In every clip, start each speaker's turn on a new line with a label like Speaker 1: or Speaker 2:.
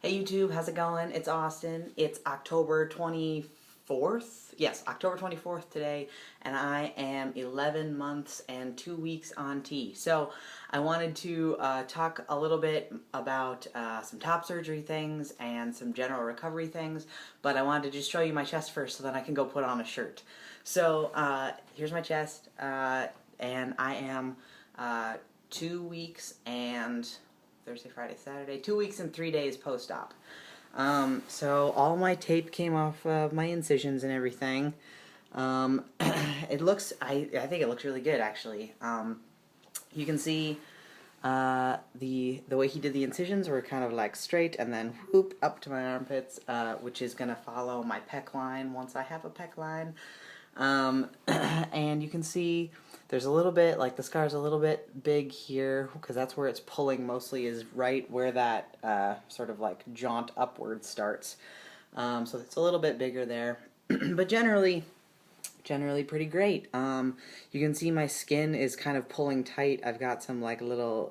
Speaker 1: Hey YouTube, how's it going? It's Austin. It's October 24th. Yes, October 24th today, and I am 11 months and 2 weeks on T. So I wanted to talk a little bit about some top surgery things and some general recovery things, but I wanted to just show you my chest first so then I can go put on a shirt. So here's my chest, and I am 2 weeks and Thursday, Friday, Saturday, 2 weeks and 3 days post-op. So all my tape came off of my incisions and everything. It looks, I think it looks really good actually. You can see the way he did the incisions were kind of like straight and then whoop up to my armpits, which is gonna follow my pec line once I have a pec line. And you can see there's a little bit, like the scar's a little bit big here, because that's where it's pulling mostly, is right where that sort of like jaunt upward starts. So it's a little bit bigger there, but generally pretty great. You can see my skin is kind of pulling tight. I've got some like little,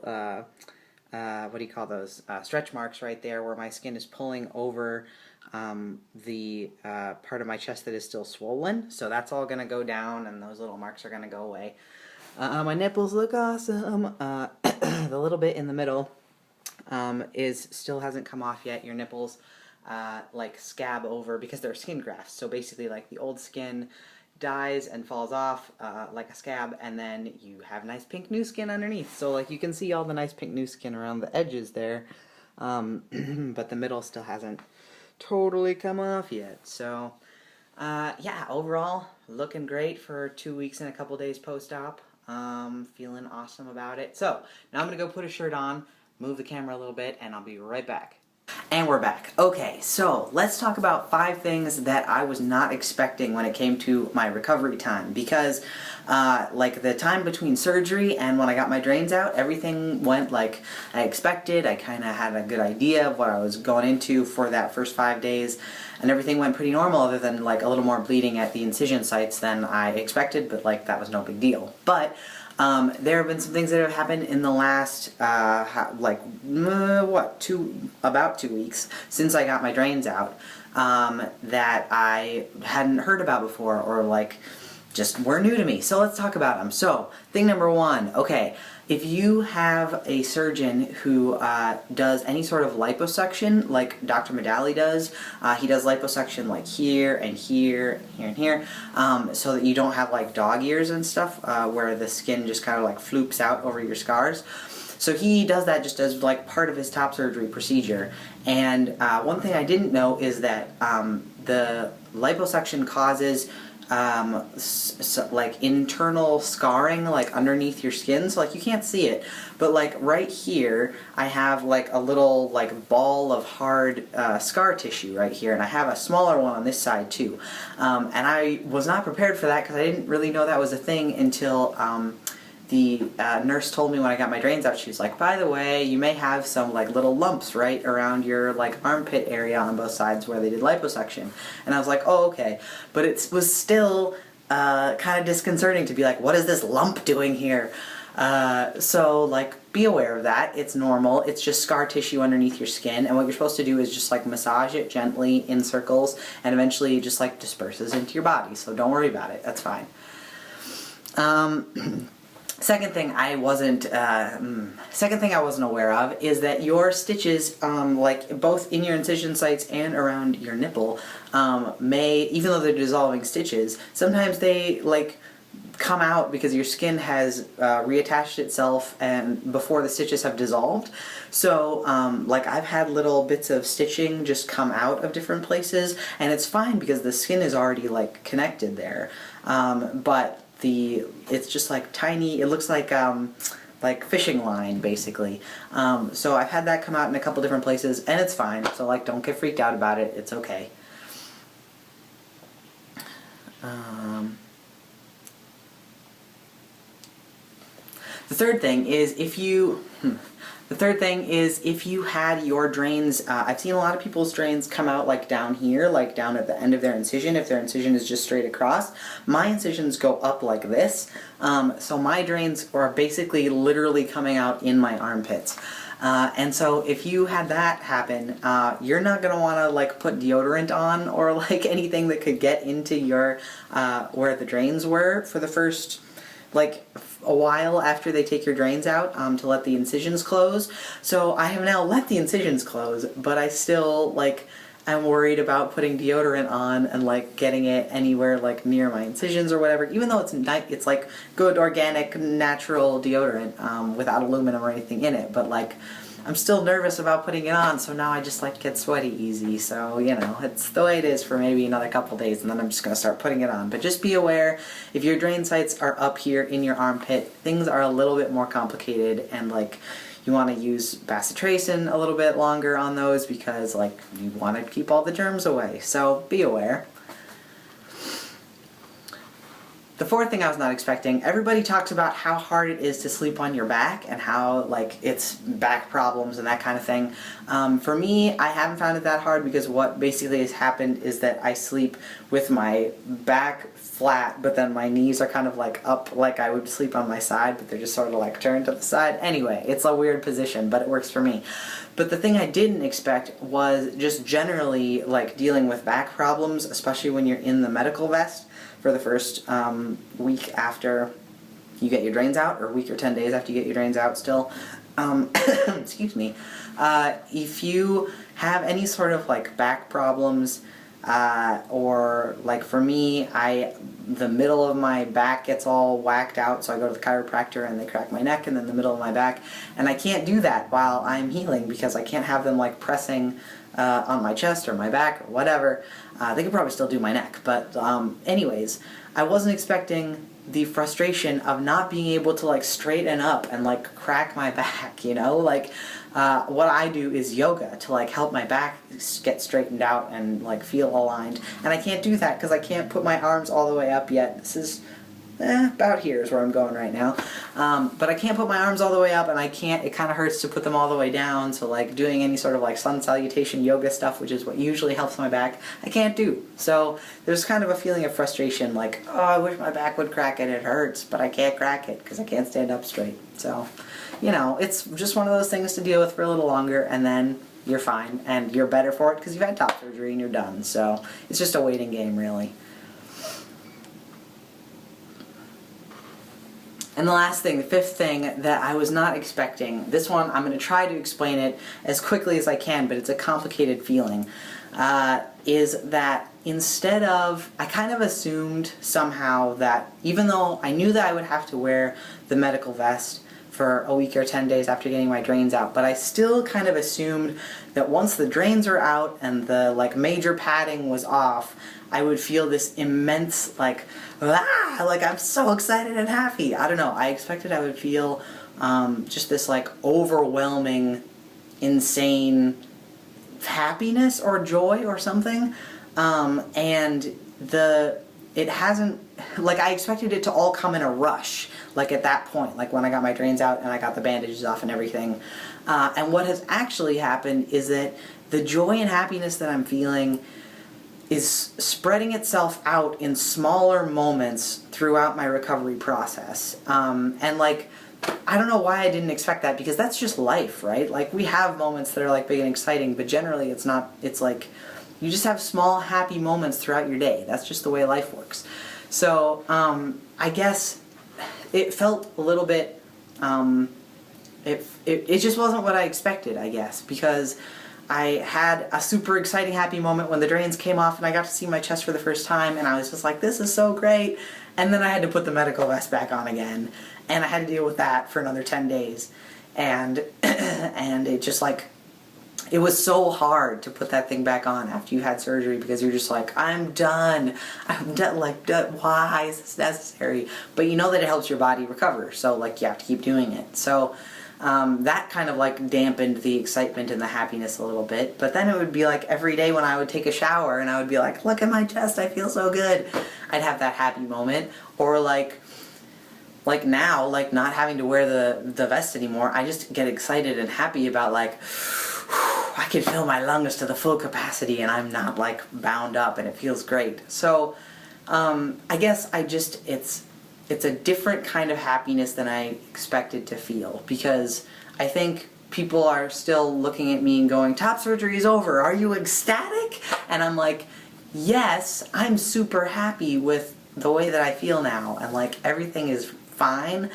Speaker 1: what do you call those, stretch marks right there where my skin is pulling over the part of my chest that is still swollen, so that's all gonna go down and those little marks are gonna go away. My nipples look awesome. The little bit in the middle still hasn't come off yet. Your nipples like scab over because they're skin grafts, so basically like the old skin dies and falls off like a scab, and then you have nice pink new skin underneath. So like you can see all the nice pink new skin around the edges there, but the middle still hasn't totally come off yet. So yeah, overall looking great for 2 weeks and a couple days post-op. Feeling awesome about it. So now I'm gonna go put a shirt on, move the camera a little bit, and I'll be right back. And we're back. Okay, so let's talk about 5 things that I was not expecting when it came to my recovery time, because like the time between surgery and when I got my drains out, everything went like I expected. I kind of had a good idea of what I was going into for that first 5 days, and everything went pretty normal other than like a little more bleeding at the incision sites than I expected, but like that was no big deal. But there have been some things that have happened in the last, about 2 weeks since I got my drains out, that I hadn't heard about before, or like just were new to me. So let's talk about them. So thing number 1, okay, if you have a surgeon who does any sort of liposuction, like Dr. Medalie does, he does liposuction like here and here, here and here, so that you don't have like dog ears and stuff, where the skin just kind of like floops out over your scars. So he does that just as like part of his top surgery procedure. And one thing I didn't know is that the liposuction causes like internal scarring like underneath your skin, so like you can't see it, but like right here I have like a little like ball of hard scar tissue right here, and I have a smaller one on this side too, and I was not prepared for that because I didn't really know that was a thing until the nurse told me when I got my drains out. She was like, by the way, you may have some like little lumps right around your like armpit area on both sides where they did liposuction. And I was like, oh, okay. But it was still kind of disconcerting to be like, what is this lump doing here? So like, be aware of that. It's normal. It's just scar tissue underneath your skin, and what you're supposed to do is just like massage it gently in circles, and eventually it just like disperses into your body. So don't worry about it. That's fine. Second thing I wasn't aware of is that your stitches, like both in your incision sites and around your nipple, may, even though they're dissolving stitches, sometimes they like come out because your skin has reattached itself and before the stitches have dissolved. So like I've had little bits of stitching just come out of different places, and it's fine because the skin is already like connected there, but it's just like tiny, it looks like fishing line basically. So I've had that come out in a couple different places, and it's fine, so like don't get freaked out about it, it's okay. The third thing is if you had your drains, I've seen a lot of people's drains come out like down here, like down at the end of their incision, if their incision is just straight across. My incisions go up like this, so my drains are basically literally coming out in my armpits. And so if you had that happen, you're not going to want to like put deodorant on or like anything that could get into your where the drains were for the first like a while after they take your drains out, to let the incisions close. So I have now let the incisions close, but I still like I'm worried about putting deodorant on and like getting it anywhere like near my incisions or whatever, even though it's like good organic natural deodorant, without aluminum or anything in it, but like I'm still nervous about putting it on, so now I just like get sweaty easy. So, you know, it's the way it is for maybe another couple days, and then I'm just going to start putting it on. But just be aware, if your drain sites are up here in your armpit, things are a little bit more complicated, and like you want to use bacitracin a little bit longer on those because like you want to keep all the germs away. So be aware. The fourth thing I was not expecting, everybody talks about how hard it is to sleep on your back and how like it's back problems and that kind of thing. For me, I haven't found it that hard because what basically has happened is that I sleep with my back flat, but then my knees are kind of like up like I would sleep on my side, but they're just sort of like turned to the side. Anyway, it's a weird position, but it works for me. But the thing I didn't expect was just generally like dealing with back problems, especially when you're in the medical vest for the first week after you get your drains out, or week or 10 days after you get your drains out still. Excuse me. If you have any sort of like back problems, or like for me, the middle of my back gets all whacked out, so I go to the chiropractor and they crack my neck and then the middle of my back, and I can't do that while I'm healing because I can't have them like pressing on my chest or my back or whatever. They could probably still do my neck, but anyways, I wasn't expecting the frustration of not being able to like straighten up and like crack my back, you know? Like what I do is yoga to like help my back get straightened out and like feel aligned, and I can't do that because I can't put my arms all the way up yet. This is about here is where I'm going right now. But I can't put my arms all the way up, and it kind of hurts to put them all the way down, so like doing any sort of like sun salutation yoga stuff, which is what usually helps my back, I can't do. So there's kind of a feeling of frustration, like, oh, I wish my back would crack it, it hurts, but I can't crack it because I can't stand up straight. So, you know, it's just one of those things to deal with for a little longer, and then you're fine, and you're better for it because you've had top surgery and you're done. So it's just a waiting game, really. And the last thing, the fifth thing that I was not expecting, this one I'm going to try to explain it as quickly as I can, but it's a complicated feeling, is that instead of, I kind of assumed somehow that even though I knew that I would have to wear the medical vest for a week or 10 days after getting my drains out, but I still kind of assumed that once the drains are out and the like major padding was off, I would feel this immense like I'm so excited and happy. I don't know, I expected I would feel just this like overwhelming, insane happiness or joy or something, and it hasn't, like I expected it to all come in a rush, like at that point, like when I got my drains out and I got the bandages off and everything. And what has actually happened is that the joy and happiness that I'm feeling is spreading itself out in smaller moments throughout my recovery process. And like, I don't know why I didn't expect that, because that's just life, right? Like we have moments that are like big and exciting, but generally it's not, it's like, you just have small happy moments throughout your day. That's just the way life works. So I guess it felt a little bit, it just wasn't what I expected, I guess, because I had a super exciting happy moment when the drains came off and I got to see my chest for the first time, and I was just like, this is so great. And then I had to put the medical vest back on again, and I had to deal with that for another 10 days. And and it just like, it was so hard to put that thing back on after you had surgery, because you're just like, I'm done, like, why is this necessary? But you know that it helps your body recover, so like you have to keep doing it. So that kind of like dampened the excitement and the happiness a little bit. But then it would be like every day when I would take a shower and I would be like, look at my chest, I feel so good, I'd have that happy moment. Or like now, like not having to wear the vest anymore, I just get excited and happy about like, I can fill my lungs to the full capacity and I'm not like bound up, and it feels great. So I guess it's a different kind of happiness than I expected to feel, because I think people are still looking at me and going, top surgery is over, are you ecstatic? And I'm like, yes, I'm super happy with the way that I feel now, and like everything is fine,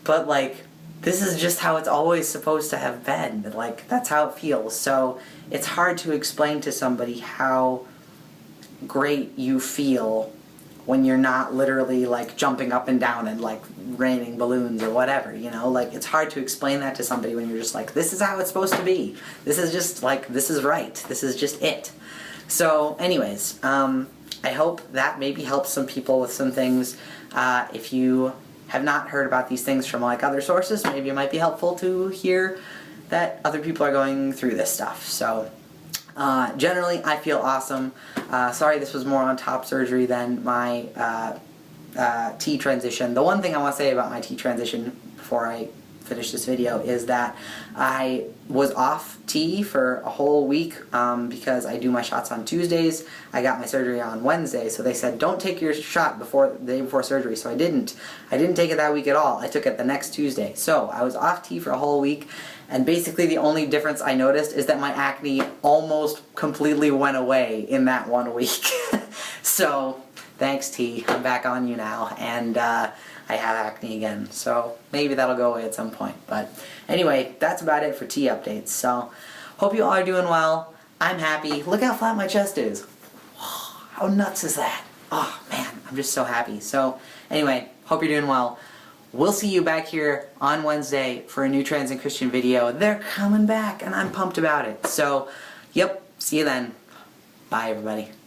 Speaker 1: but like this is just how it's always supposed to have been. Like that's how it feels. So it's hard to explain to somebody how great you feel when you're not literally like jumping up and down and like raining balloons or whatever, you know? Like it's hard to explain that to somebody when you're just like, this is how it's supposed to be. This is just like, this is right. This is just it. So anyways, I hope that maybe helps some people with some things. If you have not heard about these things from like other sources, maybe it might be helpful to hear that other people are going through this stuff. So generally, I feel awesome. Sorry this was more on top surgery than my T transition. The one thing I want to say about my T transition before I finish this video is that I was off T for a whole week because I do my shots on Tuesdays. I got my surgery on Wednesday, so they said don't take your shot before the day before surgery, so I didn't take it that week at all. I took it the next Tuesday. So I was off T for a whole week, and basically the only difference I noticed is that my acne almost completely went away in that 1 week. So thanks T, I'm back on you now, and I have acne again, so maybe that'll go away at some point. But anyway, that's about it for T updates. So hope you all are doing well. I'm happy. Look how flat my chest is. How nuts is that? Oh man, I'm just so happy. So anyway, hope you're doing well. We'll see you back here on Wednesday for a new Trans and Christian video. They're coming back and I'm pumped about it. So, yep, see you then. Bye everybody.